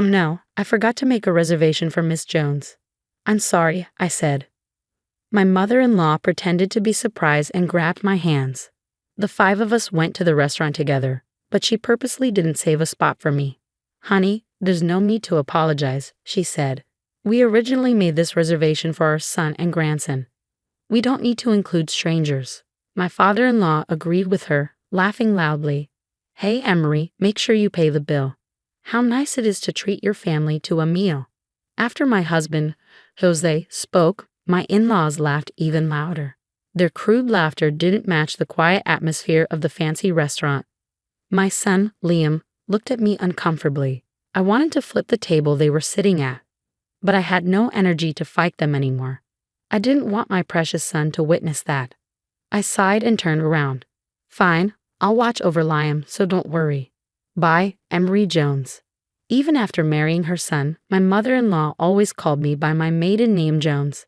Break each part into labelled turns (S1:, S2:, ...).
S1: No, I forgot to make a reservation for Miss Jones. I'm sorry, I said. My mother-in-law pretended to be surprised and grabbed my hands. The five of us went to the restaurant together, but she purposely didn't save a spot for me. Honey, there's no need to apologize, she said. We originally made this reservation for our son and grandson. We don't need to include strangers. My father-in-law agreed with her, laughing loudly. Hey, Emery, make sure you pay the bill. How nice it is to treat your family to a meal. After my husband, Jose, spoke, my in-laws laughed even louder. Their crude laughter didn't match the quiet atmosphere of the fancy restaurant. My son, Liam, looked at me uncomfortably. I wanted to flip the table they were sitting at, but I had no energy to fight them anymore. I didn't want my precious son to witness that. I sighed and turned around. Fine, I'll watch over Liam, so don't worry. Bye, Emery Jones. Even after marrying her son, my mother-in-law always called me by my maiden name Jones.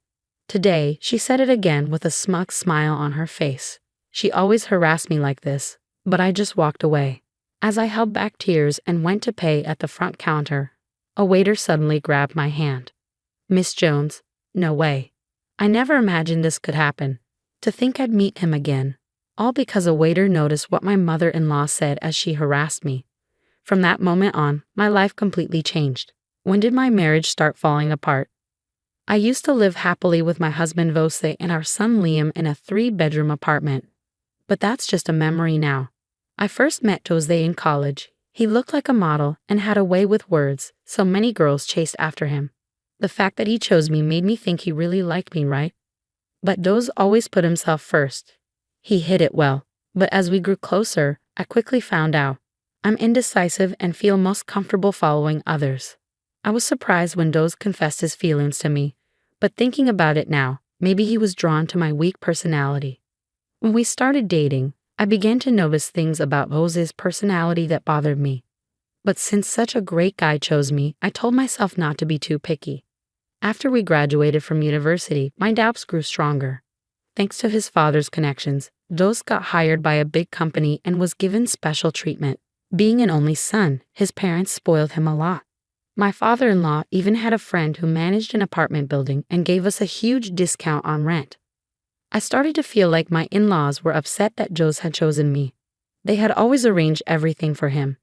S1: Today, she said it again with a smug smile on her face. She always harassed me like this, but I just walked away. As I held back tears and went to pay at the front counter, a waiter suddenly grabbed my hand. Miss Jones, no way. I never imagined this could happen. To think I'd meet him again, all because a waiter noticed what my mother-in-law said as she harassed me. From that moment on, my life completely changed. When did my marriage start falling apart? I used to live happily with my husband Vose and our son Liam in a 3-bedroom apartment. But that's just a memory now. I first met Jose in college. He looked like a model and had a way with words, so many girls chased after him. The fact that he chose me made me think he really liked me, right? But Jose always put himself first. He hid it well, but as we grew closer, I quickly found out. I'm indecisive and feel most comfortable following others. I was surprised when Jose confessed his feelings to me, but thinking about it now, maybe he was drawn to my weak personality. When we started dating, I began to notice things about Jose's personality that bothered me. But since such a great guy chose me, I told myself not to be too picky. After we graduated from university, my doubts grew stronger. Thanks to his father's connections, Jose got hired by a big company and was given special treatment. Being an only son, his parents spoiled him a lot. My father-in-law even had a friend who managed an apartment building and gave us a huge discount on rent. I started to feel like my in-laws were upset that Jose had chosen me. They had always arranged everything for him,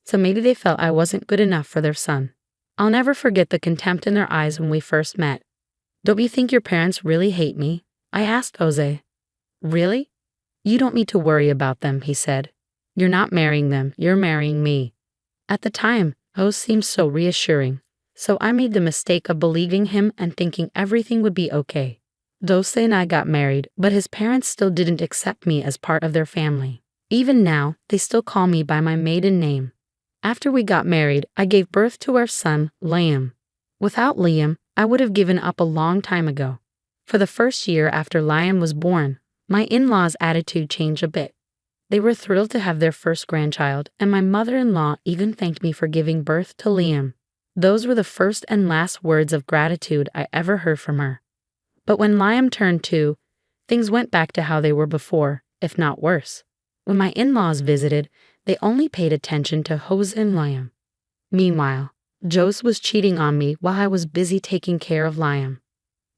S1: so maybe they felt I wasn't good enough for their son. I'll never forget the contempt in their eyes when we first met. Don't you think your parents really hate me? I asked Jose. Really? You don't need to worry about them, he said. You're not marrying them, you're marrying me. At the time, Jose seemed so reassuring, so I made the mistake of believing him and thinking everything would be okay. Jose and I got married, but his parents still didn't accept me as part of their family. Even now, they still call me by my maiden name. After we got married, I gave birth to our son, Liam. Without Liam, I would have given up a long time ago. For the first year after Liam was born, my in-laws' attitude changed a bit. They were thrilled to have their first grandchild, and my mother-in-law even thanked me for giving birth to Liam. Those were the first and last words of gratitude I ever heard from her. But when Liam turned 2, things went back to how they were before, if not worse. When my in-laws visited, they only paid attention to Jose and Liam. Meanwhile, Jose was cheating on me while I was busy taking care of Liam.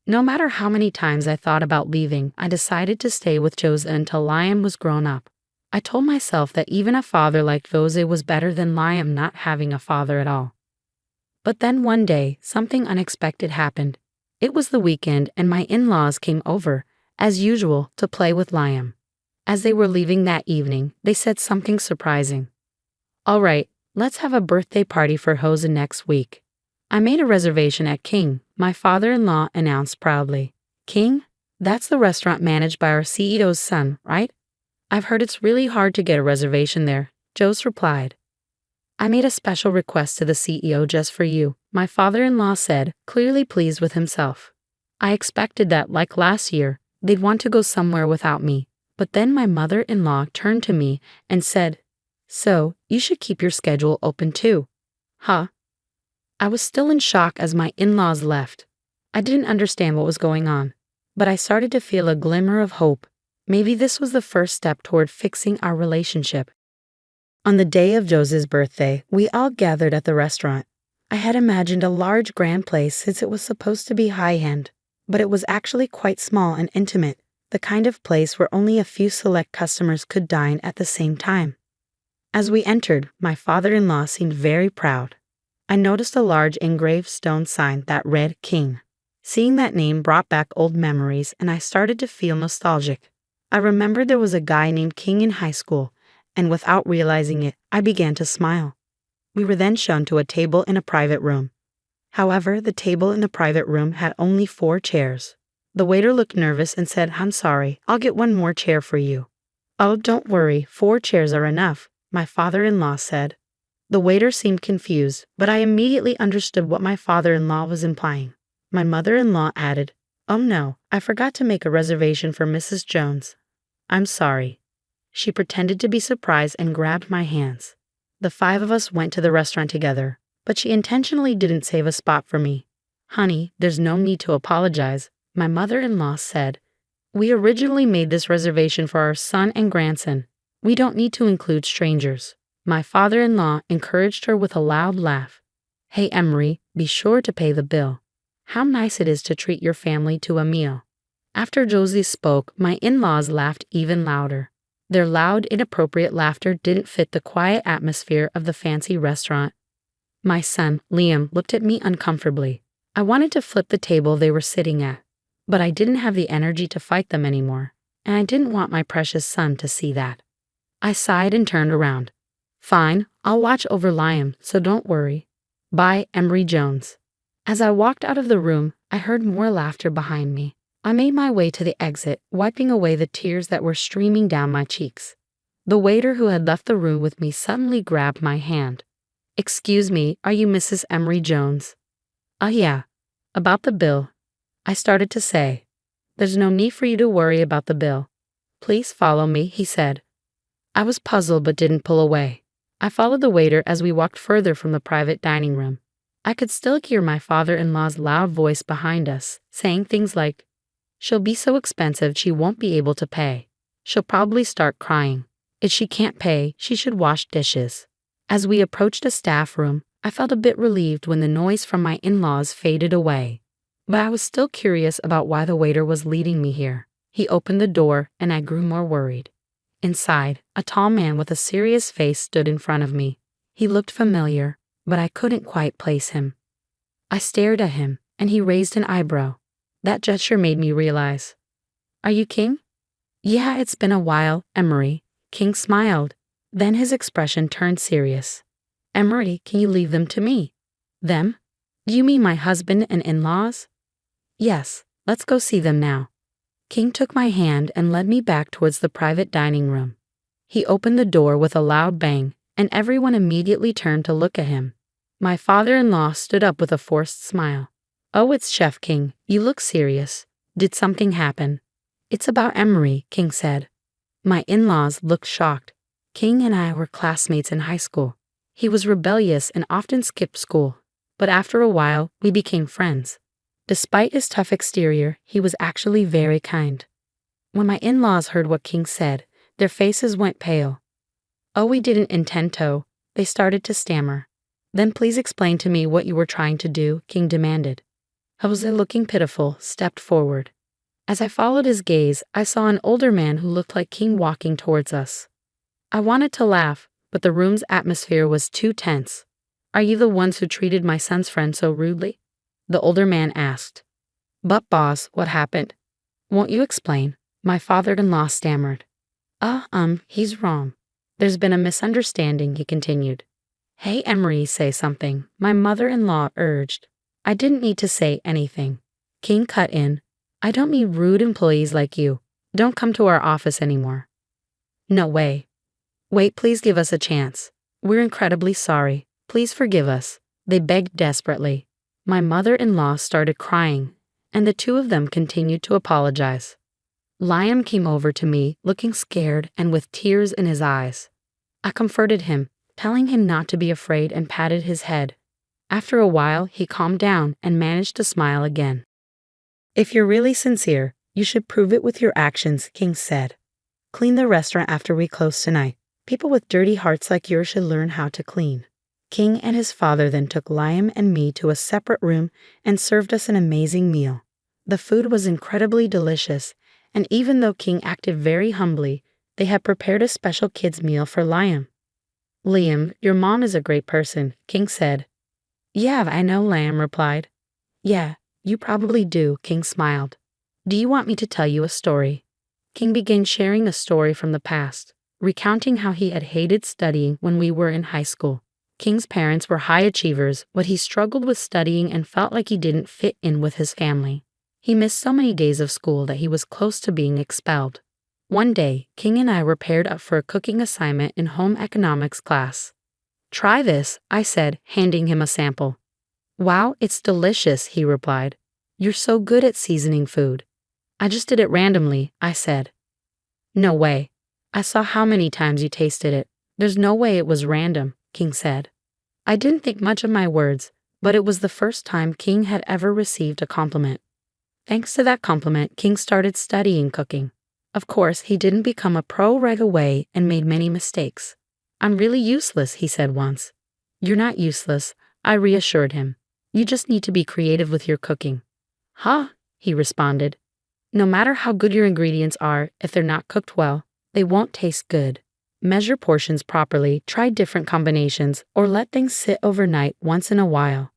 S1: No matter how many times I thought about leaving, I decided to stay with Jose until Liam was grown up. I told myself that even a father like Jose was better than Liam not having a father at all. But then one day, something unexpected happened. It was the weekend and my in-laws came over, as usual, to play with Liam. As they were leaving that evening, they said something surprising. All right, let's have a birthday party for Jose next week. I made a reservation at King, my father-in-law announced proudly. King? That's the restaurant managed by our CEO's son, right? I've heard it's really hard to get a reservation there, Jose replied. I made a special request to the CEO just for you, my father-in-law said, clearly pleased with himself. I expected that, like last year, they'd want to go somewhere without me, but then my mother-in-law turned to me and said, So, you should keep your schedule open too. Huh? I was still in shock as my in-laws left. I didn't understand what was going on, but I started to feel a glimmer of hope. Maybe this was the first step toward fixing our relationship. On the day of Jose's birthday, we all gathered at the restaurant. I had imagined a large grand place since it was supposed to be high-end, but it was actually quite small and intimate, the kind of place where only a few select customers could dine at the same time. As we entered, my father-in-law seemed very proud. I noticed a large engraved stone sign that read King. Seeing that name brought back old memories, and I started to feel nostalgic. I remembered there was a guy named King in high school, and without realizing it, I began to smile. We were then shown to a table in a private room. However, the table in the private room had only 4 chairs. The waiter looked nervous and said, "I'm sorry, I'll get one more chair for you." "Oh, don't worry, 4 chairs are enough," my father-in-law said. The waiter seemed confused, but I immediately understood what my father-in-law was implying. My mother-in-law added, "Oh no, I forgot to make a reservation for Mrs. Jones. I'm sorry." She pretended to be surprised and grabbed my hands. The 5 of us went to the restaurant together, but she intentionally didn't save a spot for me. "Honey, there's no need to apologize," my mother-in-law said. "We originally made this reservation for our son and grandson. We don't need to include strangers." My father-in-law encouraged her with a loud laugh. "Hey, Emery, be sure to pay the bill. How nice it is to treat your family to a meal." After Josie spoke, my in-laws laughed even louder. Their loud, inappropriate laughter didn't fit the quiet atmosphere of the fancy restaurant. My son, Liam, looked at me uncomfortably. I wanted to flip the table they were sitting at, but I didn't have the energy to fight them anymore, and I didn't want my precious son to see that. I sighed and turned around. "Fine, I'll watch over Liam, so don't worry. Bye, Emery Jones." As I walked out of the room, I heard more laughter behind me. I made my way to the exit, wiping away the tears that were streaming down my cheeks. The waiter who had left the room with me suddenly grabbed my hand. "Excuse me, are you Mrs. Emery Jones?" Yeah. About the bill." I started to say. "There's no need for you to worry about the bill. Please follow me," he said. I was puzzled but didn't pull away. I followed the waiter as we walked further from the private dining room. I could still hear my father-in-law's loud voice behind us, saying things like, "She'll be so expensive she won't be able to pay. She'll probably start crying. If she can't pay, she should wash dishes." As we approached a staff room, I felt a bit relieved when the noise from my in-laws faded away. But I was still curious about why the waiter was leading me here. He opened the door, and I grew more worried. Inside, a tall man with a serious face stood in front of me. He looked familiar, but I couldn't quite place him. I stared at him, and he raised an eyebrow. That gesture made me realize. "Are you King?" "Yeah, it's been a while, Emery." King smiled. Then his expression turned serious. "Emery, can you leave them to me?" "Them? Do you mean my husband and in-laws?" "Yes, let's go see them now." King took my hand and led me back towards the private dining room. He opened the door with a loud bang, and everyone immediately turned to look at him. My father-in-law stood up with a forced smile. "Oh, it's Chef King. You look serious. Did something happen?" "It's about Emery," King said. My in-laws looked shocked. King and I were classmates in high school. He was rebellious and often skipped school, but after a while, we became friends. Despite his tough exterior, he was actually very kind. When my in-laws heard what King said, their faces went pale. "Oh, we didn't intend to," they started to stammer. "Then please explain to me what you were trying to do," King demanded. Jose, looking pitiful, stepped forward. As I followed his gaze, I saw an older man who looked like King walking towards us. I wanted to laugh, but the room's atmosphere was too tense. "Are you the ones who treated my son's friend so rudely?" the older man asked. "But boss, what happened?" "Won't you explain?" my father-in-law stammered. He's wrong. There's been a misunderstanding," he continued. "Hey, Emery, say something," my mother-in-law urged. I didn't need to say anything. King cut in. "I don't mean rude employees like you. Don't come to our office anymore." "No way." "Wait, please give us a chance. We're incredibly sorry. Please forgive us," they begged desperately. My mother-in-law started crying, and the 2 of them continued to apologize. Liam came over to me, looking scared and with tears in his eyes. I comforted him, telling him not to be afraid, and patted his head. After a while, he calmed down and managed to smile again. "If you're really sincere, you should prove it with your actions," King said. "Clean the restaurant after we close tonight. People with dirty hearts like yours should learn how to clean." King and his father then took Liam and me to a separate room and served us an amazing meal. The food was incredibly delicious, and even though King acted very humbly, they had prepared a special kids' meal for Liam. "Liam, your mom is a great person," King said. "Yeah, I know," Liam replied. "Yeah, you probably do," King smiled. "Do you want me to tell you a story?" King began sharing a story from the past, recounting how he had hated studying when we were in high school. King's parents were high achievers, but he struggled with studying and felt like he didn't fit in with his family. He missed so many days of school that he was close to being expelled. One day, King and I were paired up for a cooking assignment in home economics class. "Try this," I said, handing him a sample. "Wow, it's delicious," he replied. "You're so good at seasoning food." "I just did it randomly," I said. "No way. I saw how many times you tasted it. There's no way it was random," King said. I didn't think much of my words, but it was the first time King had ever received a compliment. Thanks to that compliment, King started studying cooking. Of course, he didn't become a pro right away and made many mistakes. "I'm really useless," he said once. "You're not useless," I reassured him. "You just need to be creative with your cooking." "Huh?" he responded. "No matter how good your ingredients are, if they're not cooked well, they won't taste good. Measure portions properly, try different combinations, or let things sit overnight once in a while."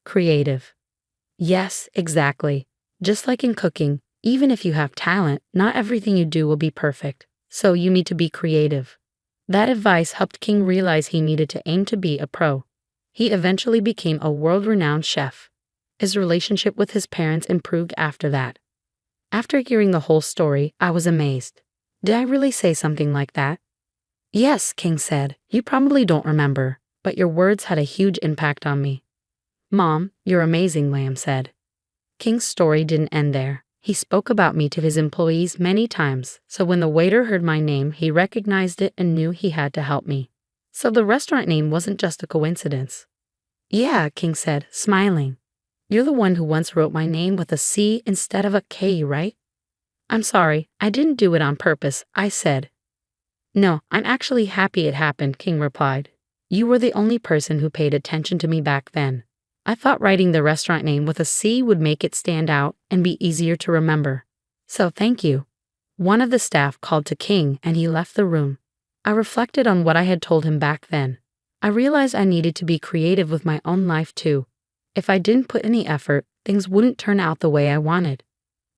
S1: Creative. Yes, exactly. Just like in cooking, even if you have talent, not everything you do will be perfect, so you need to be creative. That advice helped King realize he needed to aim to be a pro. He eventually became a world-renowned chef. His relationship with his parents improved after that. After hearing the whole story, I was amazed. Did I really say something like that? "Yes," King said. "You probably don't remember, but your words had a huge impact on me." "Mom, you're amazing," Liam said. King's story didn't end there. He spoke about me to his employees many times, so when the waiter heard my name, he recognized it and knew he had to help me. So the restaurant name wasn't just a coincidence. "Yeah," King said, smiling. "You're the one who once wrote my name with a C instead of a K, right?" "I'm sorry, I didn't do it on purpose," I said. "No, I'm actually happy it happened," King replied. "You were the only person who paid attention to me back then. I thought writing the restaurant name with a C would make it stand out and be easier to remember. So thank you." One of the staff called to King and he left the room. I reflected on what I had told him back then. I realized I needed to be creative with my own life too. If I didn't put any effort, things wouldn't turn out the way I wanted.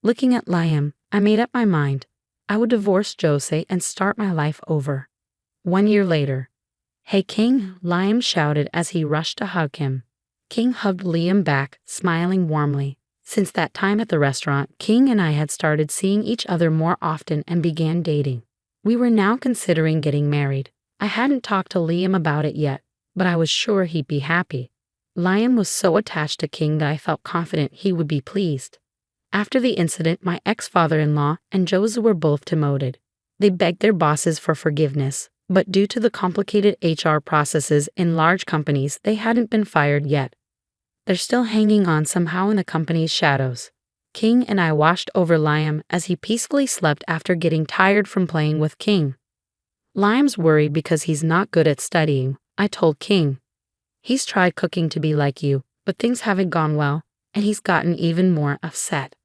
S1: Looking at Liam, I made up my mind. I would divorce Jose and start my life over. 1 year later. "Hey King," Liam shouted as he rushed to hug him. King hugged Liam back, smiling warmly. Since that time at the restaurant, King and I had started seeing each other more often and began dating. We were now considering getting married. I hadn't talked to Liam about it yet, but I was sure he'd be happy. Liam was so attached to King that I felt confident he would be pleased. After the incident, my ex-father-in-law and Jose were both demoted. They begged their bosses for forgiveness, but due to the complicated HR processes in large companies, they hadn't been fired yet. They're still hanging on somehow in the company's shadows. King and I watched over Liam as he peacefully slept after getting tired from playing with King. Liam's worried because he's not good at studying, I told King. He's tried cooking to be like you, but things haven't gone well, and he's gotten even more upset.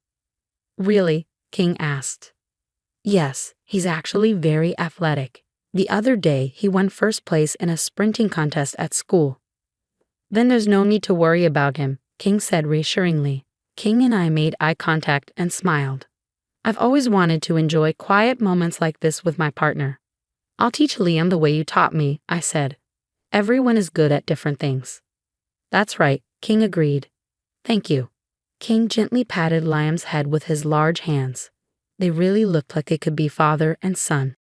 S1: "Really?" King asked. "Yes, he's actually very athletic. The other day, he won first place in a sprinting contest at school." "Then there's no need to worry about him," King said reassuringly. King and I made eye contact and smiled. "I've always wanted to enjoy quiet moments like this with my partner." "I'll teach Liam the way you taught me," I said. "Everyone is good at different things." "That's right," King agreed. "Thank you." King gently patted Liam's head with his large hands. They really looked like they could be father and son.